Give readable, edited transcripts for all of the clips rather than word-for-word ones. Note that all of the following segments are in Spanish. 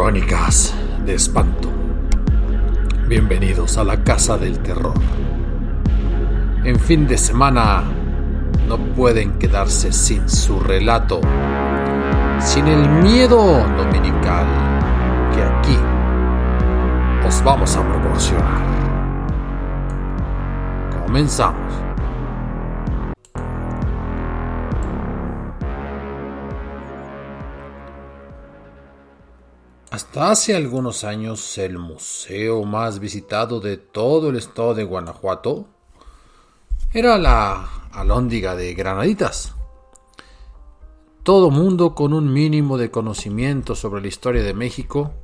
Crónicas de espanto. Bienvenidos a la casa del terror. En fin de semana no pueden quedarse sin su relato, sin el miedo dominical que aquí os vamos a proporcionar. Comenzamos. Hasta hace algunos años, el museo más visitado de todo el estado de Guanajuato era la Alhóndiga de Granaditas. Todo mundo con un mínimo de conocimiento sobre la historia de México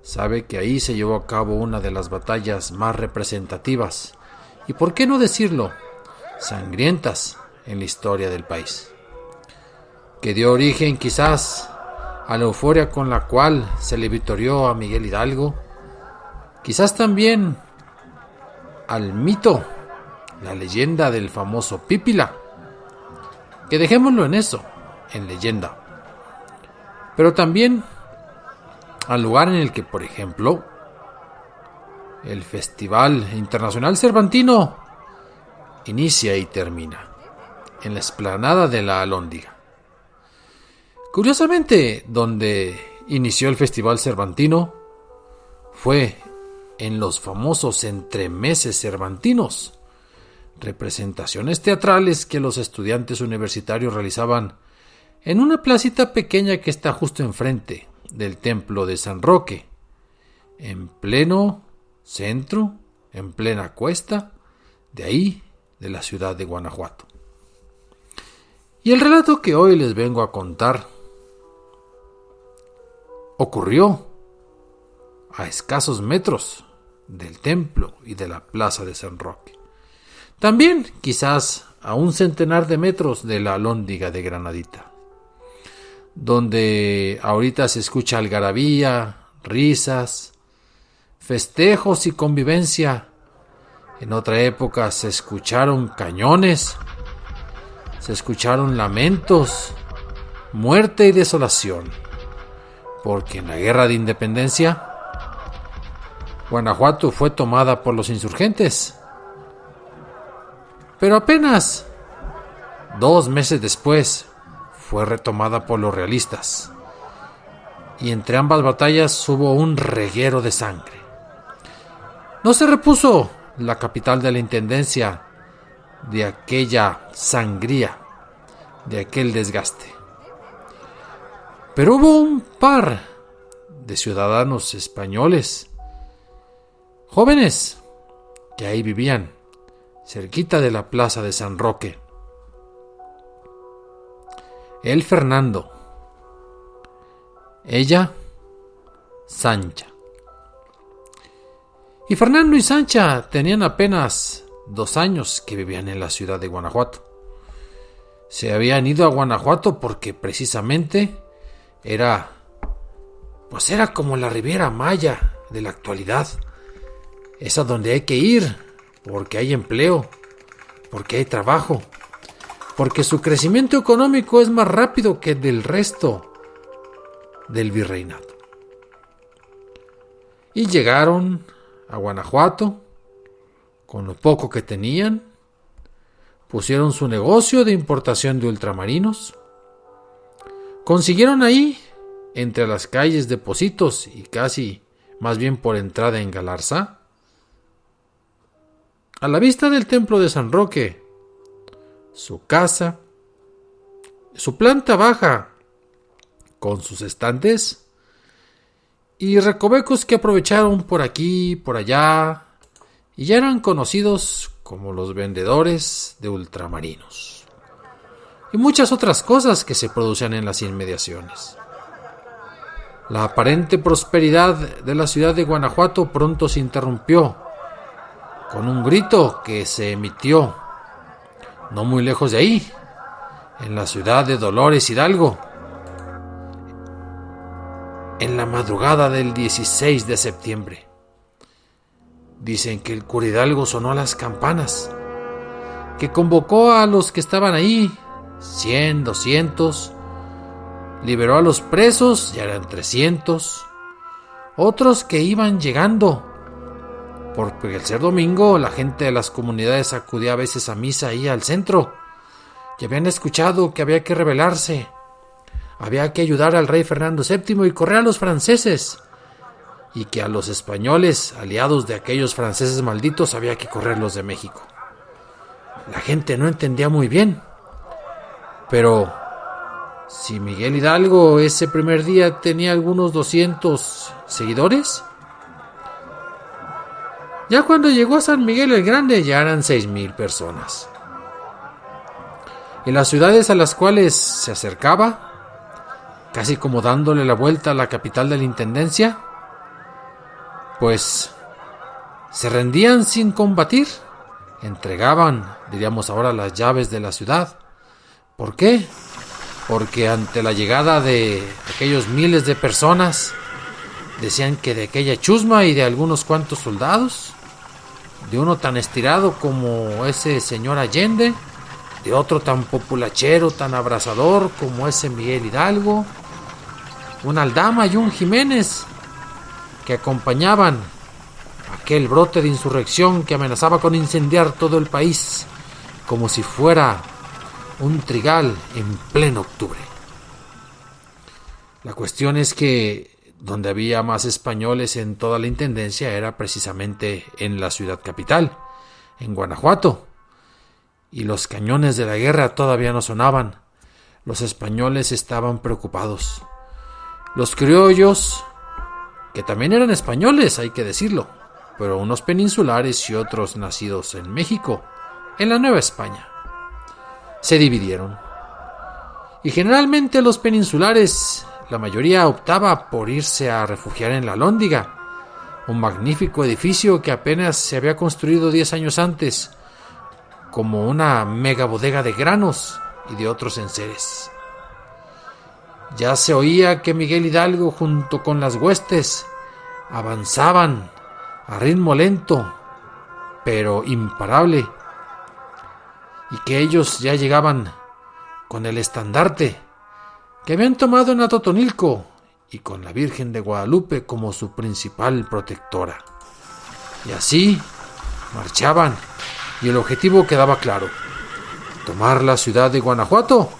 sabe que ahí se llevó a cabo una de las batallas más representativas y, por qué no decirlo, sangrientas en la historia del país, que dio origen quizás a la euforia con la cual se le victorió a Miguel Hidalgo, quizás también al mito, la leyenda del famoso Pípila, que dejémoslo en eso, en leyenda, pero también al lugar en el que, por ejemplo, el Festival Internacional Cervantino inicia y termina, en la explanada de la Alhóndiga. Curiosamente, donde inició el Festival Cervantino fue en los famosos entremeses cervantinos, representaciones teatrales que los estudiantes universitarios realizaban en una placita pequeña que está justo enfrente del templo de San Roque, en pleno centro, en plena cuesta, de ahí, de la ciudad de Guanajuato. Y el relato que hoy les vengo a contar ocurrió a escasos metros del templo y de la plaza de San Roque. También quizás a un centenar de metros de la Alhóndiga de Granadita, donde ahorita se escucha algarabía, risas, festejos y convivencia. En otra época se escucharon cañones, se escucharon lamentos, muerte y desolación. Porque en la guerra de independencia, Guanajuato fue tomada por los insurgentes. Pero apenas 2 meses después fue retomada por los realistas. Y entre ambas batallas hubo un reguero de sangre. No se repuso la capital de la intendencia de aquella sangría, de aquel desgaste. Pero hubo un par de ciudadanos españoles, jóvenes, que ahí vivían, cerquita de la plaza de San Roque. Él Fernando, ella Sancha. Y Fernando y Sancha tenían apenas 2 años que vivían en la ciudad de Guanajuato. Se habían ido a Guanajuato porque precisamente era como la Riviera Maya de la actualidad. Es a donde hay que ir, porque hay empleo, porque hay trabajo, porque su crecimiento económico es más rápido que del resto del virreinato. Y llegaron a Guanajuato con lo poco que tenían, pusieron su negocio de importación de ultramarinos. Consiguieron ahí, entre las calles de Pocitos y casi más bien por entrada en Galarza, a la vista del templo de San Roque, su casa, su planta baja con sus estantes y recovecos que aprovecharon por aquí y por allá y ya eran conocidos como los vendedores de ultramarinos. Y muchas otras cosas que se producían en las inmediaciones. La aparente prosperidad de la ciudad de Guanajuato pronto se interrumpió con un grito que se emitió no muy lejos de ahí, en la ciudad de Dolores Hidalgo, en la madrugada del 16 de septiembre. Dicen que el cura Hidalgo sonó a las campanas, que convocó a los que estaban ahí, 100, 200, liberó a los presos, ya eran 300, otros que iban llegando. Porque el ser domingo la gente de las comunidades acudía a veces a misa ahí al centro y habían escuchado que había que rebelarse, había que ayudar al rey Fernando VII y correr a los franceses, y que a los españoles, aliados de aquellos franceses malditos, había que correrlos de México. La gente no entendía muy bien, pero si Miguel Hidalgo ese primer día tenía algunos 200 seguidores, ya cuando llegó a San Miguel el Grande ya eran 6,000 personas. En las ciudades a las cuales se acercaba, casi como dándole la vuelta a la capital de la intendencia, pues se rendían sin combatir, entregaban, diríamos ahora, las llaves de la ciudad. ¿Por qué? Porque ante la llegada de aquellos miles de personas, decían que de aquella chusma y de algunos cuantos soldados, de uno tan estirado como ese señor Allende, de otro tan populachero, tan abrazador como ese Miguel Hidalgo, un Aldama y un Jiménez, que acompañaban aquel brote de insurrección que amenazaba con incendiar todo el país, como si fuera un trigal en pleno octubre. La cuestión es que donde había más españoles en toda la intendencia era precisamente en la ciudad capital, en Guanajuato, y los cañones de la guerra todavía no sonaban. Los españoles estaban preocupados. Los criollos, que también eran españoles, hay que decirlo, pero unos peninsulares y otros nacidos en México, en la Nueva España, se dividieron. Y generalmente los peninsulares, la mayoría optaba por irse a refugiar en la Alhóndiga, un magnífico edificio que apenas se había construido 10 años antes, como una mega bodega de granos y de otros enseres. Ya se oía que Miguel Hidalgo junto con las huestes avanzaban a ritmo lento, pero imparable, y que ellos ya llegaban con el estandarte que habían tomado en Atotonilco y con la Virgen de Guadalupe como su principal protectora. Y así marchaban, y el objetivo quedaba claro: tomar la ciudad de Guanajuato.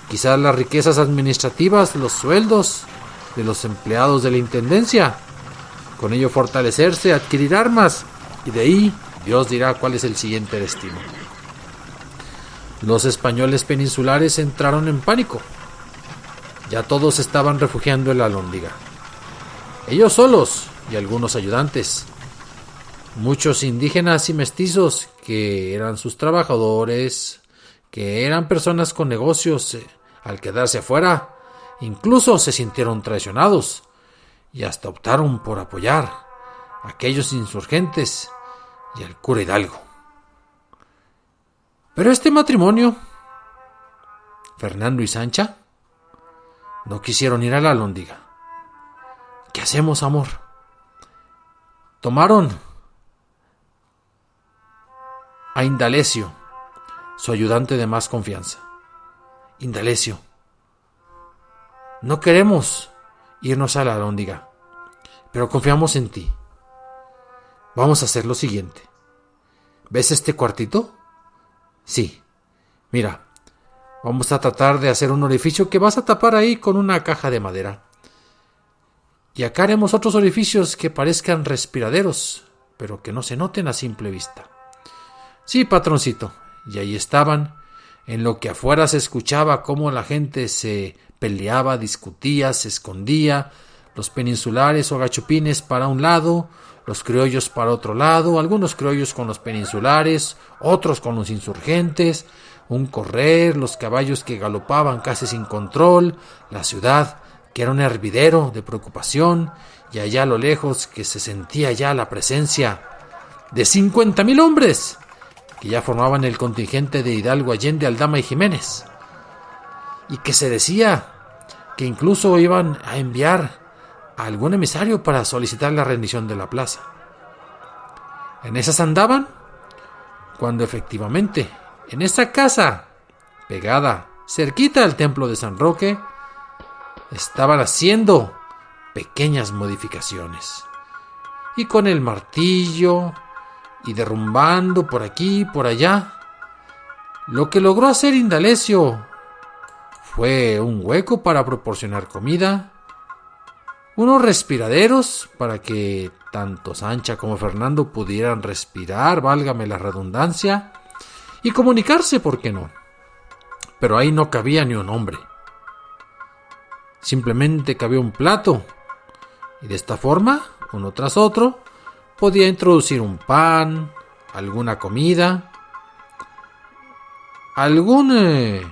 Quizás las riquezas administrativas, los sueldos de los empleados de la intendencia, con ello fortalecerse, adquirir armas, y de ahí Dios dirá cuál es el siguiente destino. Los españoles peninsulares entraron en pánico. Ya todos estaban refugiando en la Alhóndiga, ellos solos y algunos ayudantes. Muchos indígenas y mestizos que eran sus trabajadores, que eran personas con negocios, al quedarse afuera, incluso se sintieron traicionados y hasta optaron por apoyar a aquellos insurgentes y al cura Hidalgo. Pero este matrimonio, Fernando y Sancha, no quisieron ir a la Alhóndiga. ¿Qué hacemos, amor? Tomaron a Indalecio, su ayudante de más confianza. Indalecio, no queremos irnos a la Alhóndiga, pero confiamos en ti. Vamos a hacer lo siguiente. ¿Ves este cuartito? Sí. Mira, vamos a tratar de hacer un orificio que vas a tapar ahí con una caja de madera. Y acá haremos otros orificios que parezcan respiraderos, pero que no se noten a simple vista. Sí, patroncito. Y ahí estaban, en lo que afuera se escuchaba cómo la gente se peleaba, discutía, se escondía, los peninsulares o gachupines para un lado, los criollos para otro lado, algunos criollos con los peninsulares, otros con los insurgentes, un correr, los caballos que galopaban casi sin control, la ciudad que era un hervidero de preocupación, y allá a lo lejos que se sentía ya la presencia de 50,000 hombres que ya formaban el contingente de Hidalgo, Allende, Aldama y Jiménez, y que se decía que incluso iban a enviar a algún emisario para solicitar la rendición de la plaza. En esas andaban, cuando efectivamente en esa casa, pegada cerquita al templo de San Roque, estaban haciendo pequeñas modificaciones. Y con el martillo y derrumbando por aquí y por allá, lo que logró hacer Indalecio fue un hueco para proporcionar comida, unos respiraderos para que tanto Sancha como Fernando pudieran respirar, válgame la redundancia, y comunicarse, ¿por qué no? Pero ahí no cabía ni un hombre. Simplemente cabía un plato, y de esta forma, uno tras otro, podía introducir un pan, alguna comida, algún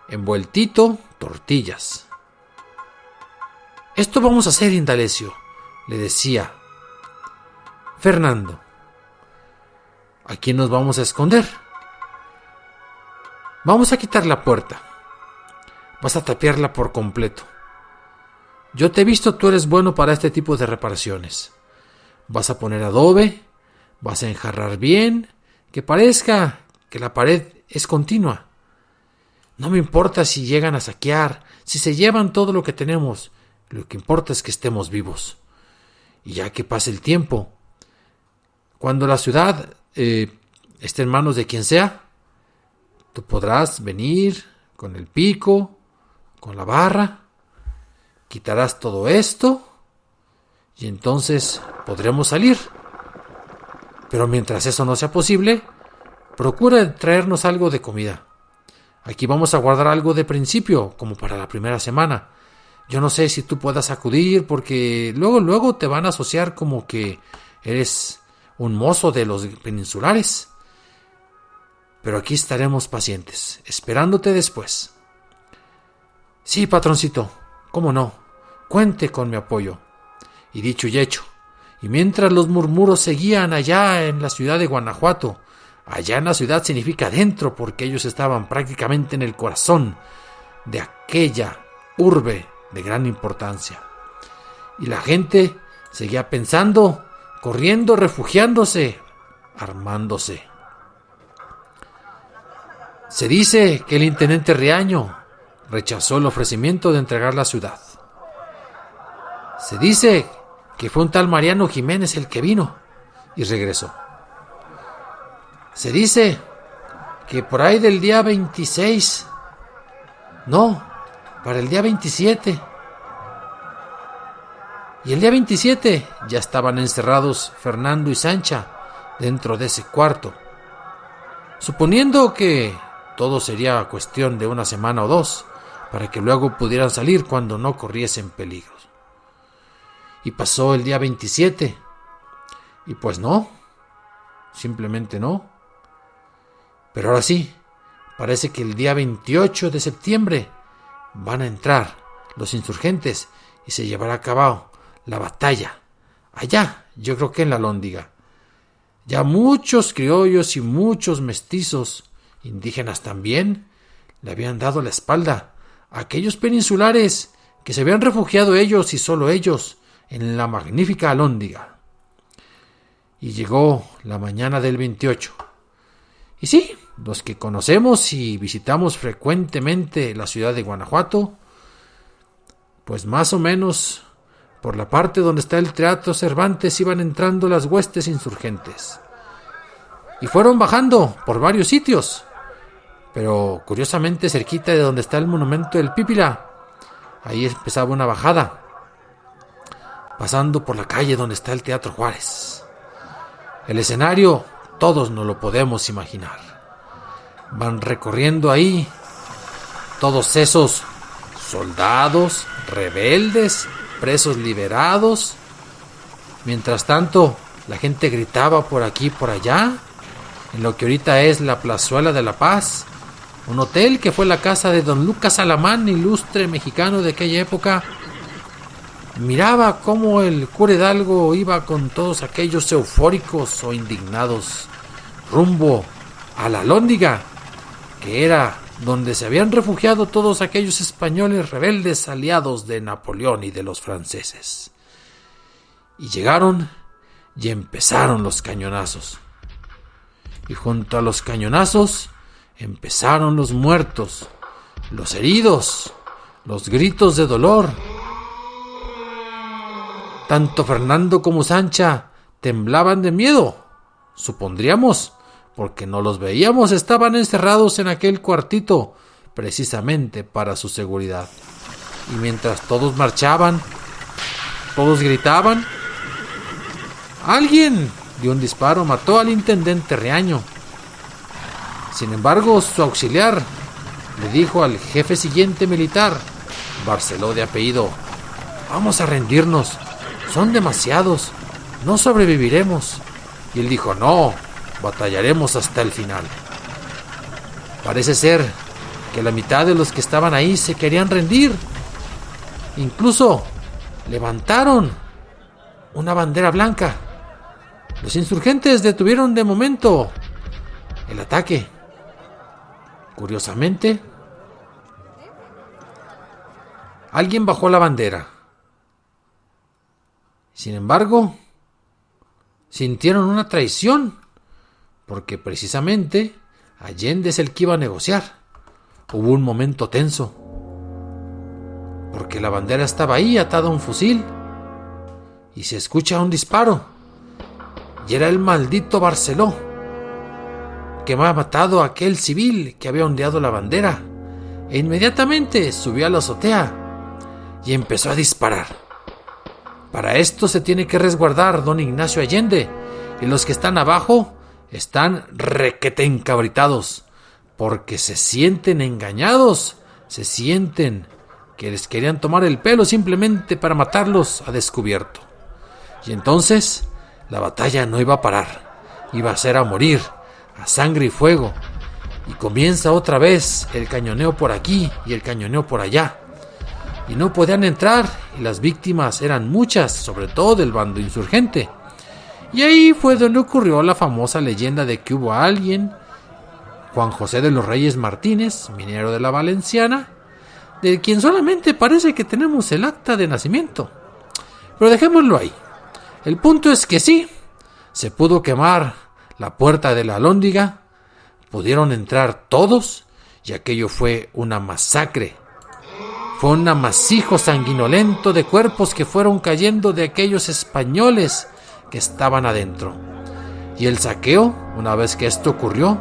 envueltito, tortillas. Esto vamos a hacer, Indalecio, le decía. Fernando, ¿aquí nos vamos a esconder? Vamos a quitar la puerta. Vas a tapiarla por completo. Yo te he visto, tú eres bueno para este tipo de reparaciones. Vas a poner adobe, vas a enjarrar bien, que parezca que la pared es continua. No me importa si llegan a saquear, si se llevan todo lo que tenemos. Lo que importa es que estemos vivos. Y ya que pase el tiempo, cuando la ciudad esté en manos de quien sea, tú podrás venir con el pico, con la barra, quitarás todo esto y entonces podremos salir. Pero mientras eso no sea posible, procura traernos algo de comida. Aquí vamos a guardar algo de principio, como para la primera semana. Yo no sé si tú puedas acudir, porque luego te van a asociar como que eres un mozo de los peninsulares. Pero aquí estaremos pacientes, esperándote después. Sí, patroncito, cómo no, cuente con mi apoyo. Y dicho y hecho, y mientras los murmuros seguían allá en la ciudad de Guanajuato, allá en la ciudad significa adentro, porque ellos estaban prácticamente en el corazón de aquella urbe de gran importancia. Y la gente seguía pensando, corriendo, refugiándose, armándose. Se dice que el intendente Riaño rechazó el ofrecimiento de entregar la ciudad. Se dice que fue un tal Mariano Jiménez el que vino y regresó. Se dice que por ahí del día 26, no, para el día 27. Y el día 27 ya estaban encerrados Fernando y Sancha dentro de ese cuarto. Suponiendo que todo sería cuestión de una semana o dos, para que luego pudieran salir cuando no corriesen peligros. Y pasó el día 27, y pues no, simplemente no. Pero ahora sí, parece que el día 28 de septiembre van a entrar los insurgentes y se llevará a cabo la batalla. Allá, yo creo que en la Lóndiga. Ya muchos criollos y muchos mestizos, indígenas también, le habían dado la espalda a aquellos peninsulares que se habían refugiado ellos y solo ellos en la magnífica Alhóndiga. Y llegó la mañana del 28. Y sí, los que conocemos y visitamos frecuentemente la ciudad de Guanajuato, pues más o menos por la parte donde está el Teatro Cervantes iban entrando las huestes insurgentes. Y fueron bajando por varios sitios, pero curiosamente cerquita de donde está el monumento del Pípila, ahí empezaba una bajada, pasando por la calle donde está el Teatro Juárez. El escenario, todos nos lo podemos imaginar. Van recorriendo ahí todos esos soldados, rebeldes, presos liberados. Mientras tanto, la gente gritaba por aquí y por allá, en lo que ahorita es la Plazuela de la Paz, un hotel que fue la casa de don Lucas Alamán, ilustre mexicano de aquella época. Miraba cómo el cura Hidalgo iba con todos aquellos eufóricos o indignados rumbo a la Alhóndiga, que era donde se habían refugiado todos aquellos españoles rebeldes aliados de Napoleón y de los franceses. Y llegaron y empezaron los cañonazos. Y junto a los cañonazos empezaron los muertos, los heridos, los gritos de dolor. Tanto Fernando como Sancha temblaban de miedo, supondríamos, porque no los veíamos, estaban encerrados en aquel cuartito precisamente para su seguridad. Y mientras todos marchaban, todos gritaban, alguien de un disparo mató al intendente Riaño. Sin embargo, su auxiliar le dijo al jefe siguiente militar, Barceló de apellido, vamos a rendirnos, son demasiados, no sobreviviremos. Y él dijo, no, batallaremos hasta el final. Parece ser que la mitad de los que estaban ahí se querían rendir. Incluso levantaron una bandera blanca. Los insurgentes detuvieron de momento el ataque. Curiosamente, alguien bajó la bandera. Sin embargo, sintieron una traición, porque precisamente Allende es el que iba a negociar. Hubo un momento tenso, porque la bandera estaba ahí atada a un fusil, y se escucha un disparo, y era el maldito Barceló, que me ha matado a aquel civil que había ondeado la bandera, e inmediatamente subió a la azotea y empezó a disparar. Para esto se tiene que resguardar don Ignacio Allende, y los que están abajo están requete encabritados, porque se sienten engañados, se sienten que les querían tomar el pelo simplemente para matarlos a descubierto. Y entonces la batalla no iba a parar, iba a ser a morir, a sangre y fuego, y comienza otra vez el cañoneo por aquí y el cañoneo por allá, y no podían entrar, y las víctimas eran muchas, sobre todo del bando insurgente. Y ahí fue donde ocurrió la famosa leyenda de que hubo alguien, Juan José de los Reyes Martínez, minero de la Valenciana, de quien solamente parece que tenemos el acta de nacimiento. Pero dejémoslo ahí. El punto es que sí, se pudo quemar la puerta de la Alhóndiga, pudieron entrar todos, y aquello fue una masacre. Fue un amasijo sanguinolento de cuerpos que fueron cayendo de aquellos españoles que estaban adentro. Y el saqueo, una vez que esto ocurrió,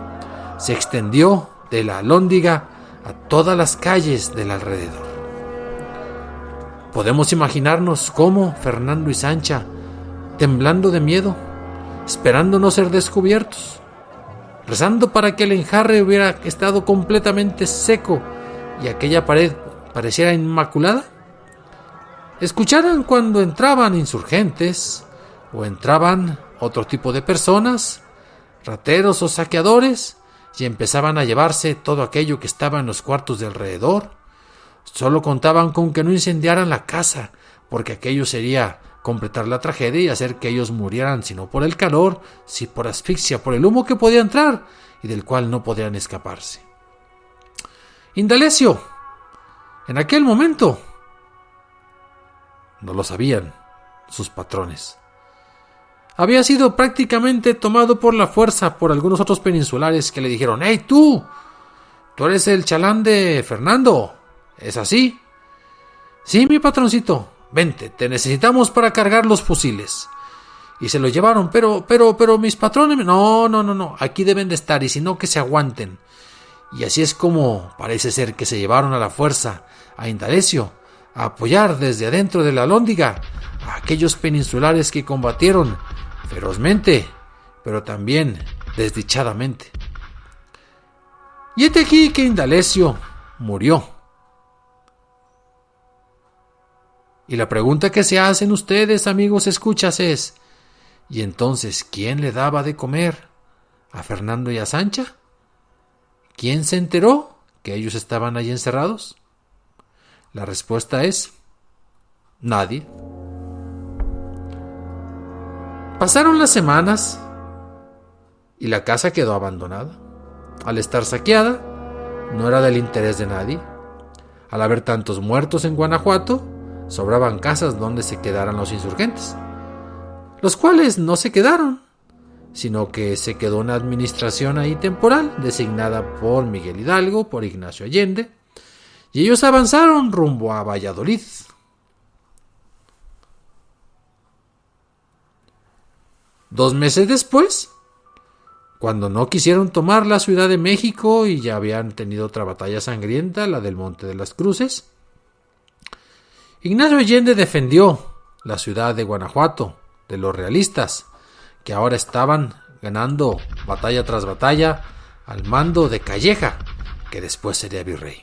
se extendió de la Alhóndiga a todas las calles del alrededor. Podemos imaginarnos cómo Fernando y Sancha, temblando de miedo, esperando no ser descubiertos, rezando para que el enjarre hubiera estado completamente seco y aquella pared pareciera inmaculada, escucharan cuando entraban insurgentes o entraban otro tipo de personas, rateros o saqueadores, y empezaban a llevarse todo aquello que estaba en los cuartos de alrededor. Solo contaban con que no incendiaran la casa, porque aquello sería completar la tragedia y hacer que ellos murieran, si no por el calor, si por asfixia, por el humo que podía entrar y del cual no podían escaparse. Indalecio, en aquel momento, no lo sabían sus patrones. Había sido prácticamente tomado por la fuerza por algunos otros peninsulares que le dijeron: «¡Hey, tú! Tú eres el chalán de Fernando, ¿es así?» «Sí, mi patroncito, vente, te necesitamos para cargar los fusiles». Y se lo llevaron, pero mis patrones... No, aquí deben de estar, y si no, que se aguanten. Y así es como parece ser que se llevaron a la fuerza a Indalecio a apoyar desde adentro de la Alhóndiga a aquellos peninsulares que combatieron ferozmente, pero también desdichadamente. Y este aquí que Indalecio murió. Y la pregunta que se hacen ustedes, amigos escuchas, es: ¿y entonces quién le daba de comer a Fernando y a Sancha? ¿Quién se enteró que ellos estaban allí encerrados? La respuesta es: nadie. Pasaron las semanas y la casa quedó abandonada. Al estar saqueada, no era del interés de nadie. Al haber tantos muertos en Guanajuato, sobraban casas donde se quedaran los insurgentes, los cuales no se quedaron, sino que se quedó una administración ahí temporal, designada por Miguel Hidalgo, por Ignacio Allende, y ellos avanzaron rumbo a Valladolid. 2 meses después, cuando no quisieron tomar la Ciudad de México y ya habían tenido otra batalla sangrienta, la del Monte de las Cruces, Ignacio Allende defendió la ciudad de Guanajuato de los realistas, que ahora estaban ganando batalla tras batalla al mando de Calleja, que después sería virrey.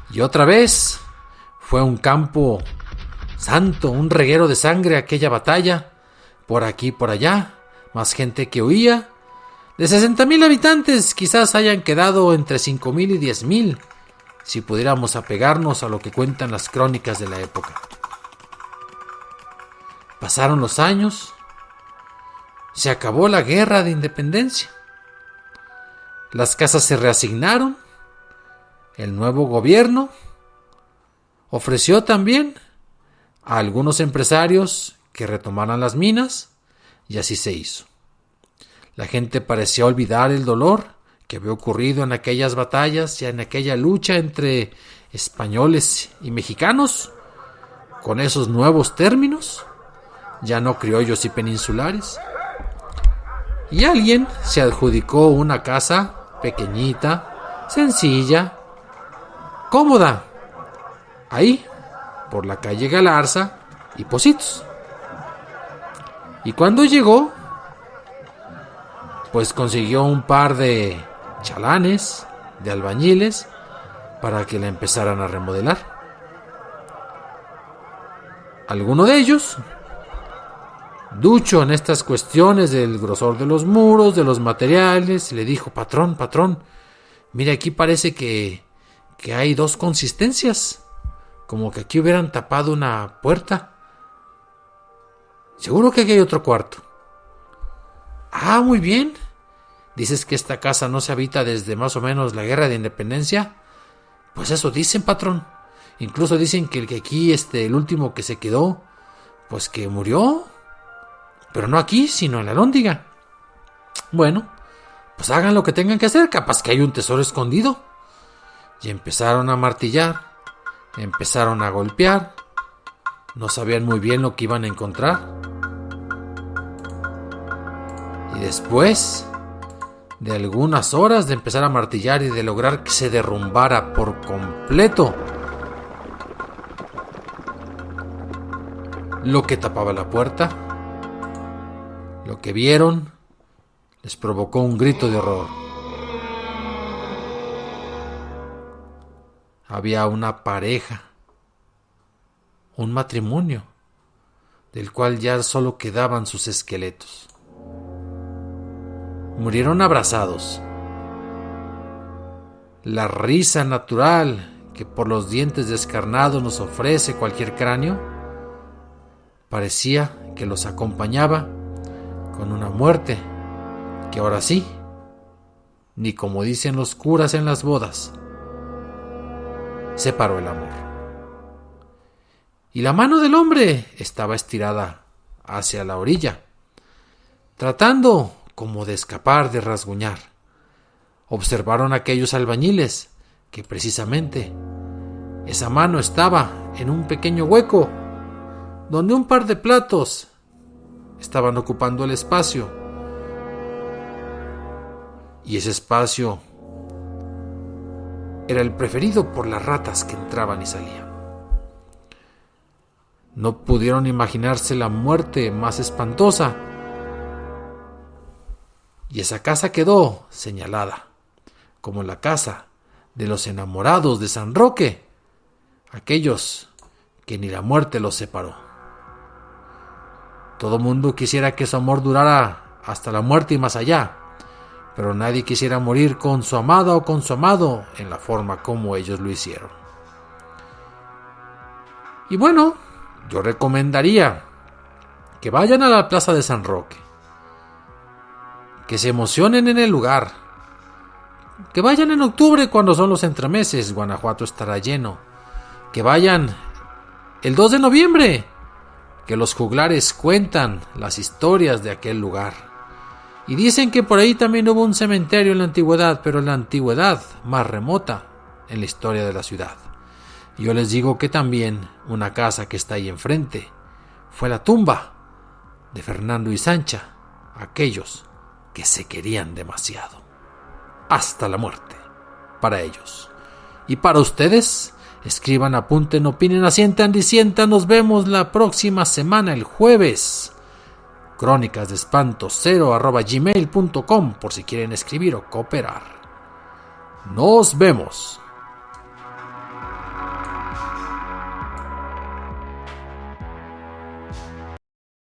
Y otra vez fue un campo santo, un reguero de sangre aquella batalla, por aquí y por allá, más gente que huía. De 60,000 habitantes quizás hayan quedado entre 5,000 y 10,000, si pudiéramos apegarnos a lo que cuentan las crónicas de la época. Pasaron los años, se acabó la guerra de independencia, las casas se reasignaron, el nuevo gobierno ofreció también a algunos empresarios que retomaran las minas, y así se hizo. La gente parecía olvidar el dolor que había ocurrido en aquellas batallas y en aquella lucha entre españoles y mexicanos, con esos nuevos términos, ya no criollos y peninsulares. Y alguien se adjudicó una casa pequeñita, sencilla, cómoda, ahí, por la calle Galarza y Pocitos. Y cuando llegó, pues consiguió un par de chalanes, de albañiles, para que la empezaran a remodelar. Alguno de ellos, ducho en estas cuestiones del grosor de los muros, de los materiales, le dijo: patrón, mire, aquí parece que hay 2 consistencias, como que aquí hubieran tapado una puerta. Seguro que aquí hay otro cuarto. Ah, muy bien. ¿Dices que esta casa no se habita desde más o menos la guerra de independencia? Pues eso dicen, patrón. Incluso dicen que aquí el último que se quedó, pues que murió. Pero no aquí, sino en la Lóndiga. Bueno, pues hagan lo que tengan que hacer, capaz que hay un tesoro escondido. Y empezaron a martillar, empezaron a golpear. No sabían muy bien lo que iban a encontrar. Y después de algunas horas de empezar a martillar y de lograr que se derrumbara por completo lo que tapaba la puerta, lo que vieron les provocó un grito de horror. Había una pareja, un matrimonio, del cual ya solo quedaban sus esqueletos. Murieron abrazados. La risa natural que por los dientes descarnados nos ofrece cualquier cráneo parecía que los acompañaba con una muerte que ahora sí, ni como dicen los curas en las bodas, separó el amor. Y la mano del hombre estaba estirada hacia la orilla, tratando como de escapar, de rasguñar. Observaron aquellos albañiles que precisamente esa mano estaba en un pequeño hueco donde un par de platos estaban ocupando el espacio, y ese espacio era el preferido por las ratas que entraban y salían. No pudieron imaginarse la muerte más espantosa, y esa casa quedó señalada como la casa de los enamorados de San Roque, aquellos que ni la muerte los separó. Todo mundo quisiera que su amor durara hasta la muerte y más allá, pero nadie quisiera morir con su amada o con su amado en la forma como ellos lo hicieron. Y bueno, yo recomendaría que vayan a la Plaza de San Roque, que se emocionen en el lugar, que vayan en octubre cuando son los entremeses, Guanajuato estará lleno, que vayan el 2 de noviembre, que los juglares cuentan las historias de aquel lugar. Y dicen que por ahí también hubo un cementerio en la antigüedad, pero en la antigüedad más remota en la historia de la ciudad. Y yo les digo que también una casa que está ahí enfrente fue la tumba de Fernando y Sancha, aquellos que se querían demasiado. Hasta la muerte, para ellos. Y para ustedes, escriban, apunten, opinen, asientan, disientan. Nos vemos la próxima semana, el jueves. crónicasdeespanto0@gmail.com por si quieren escribir o cooperar. Nos vemos.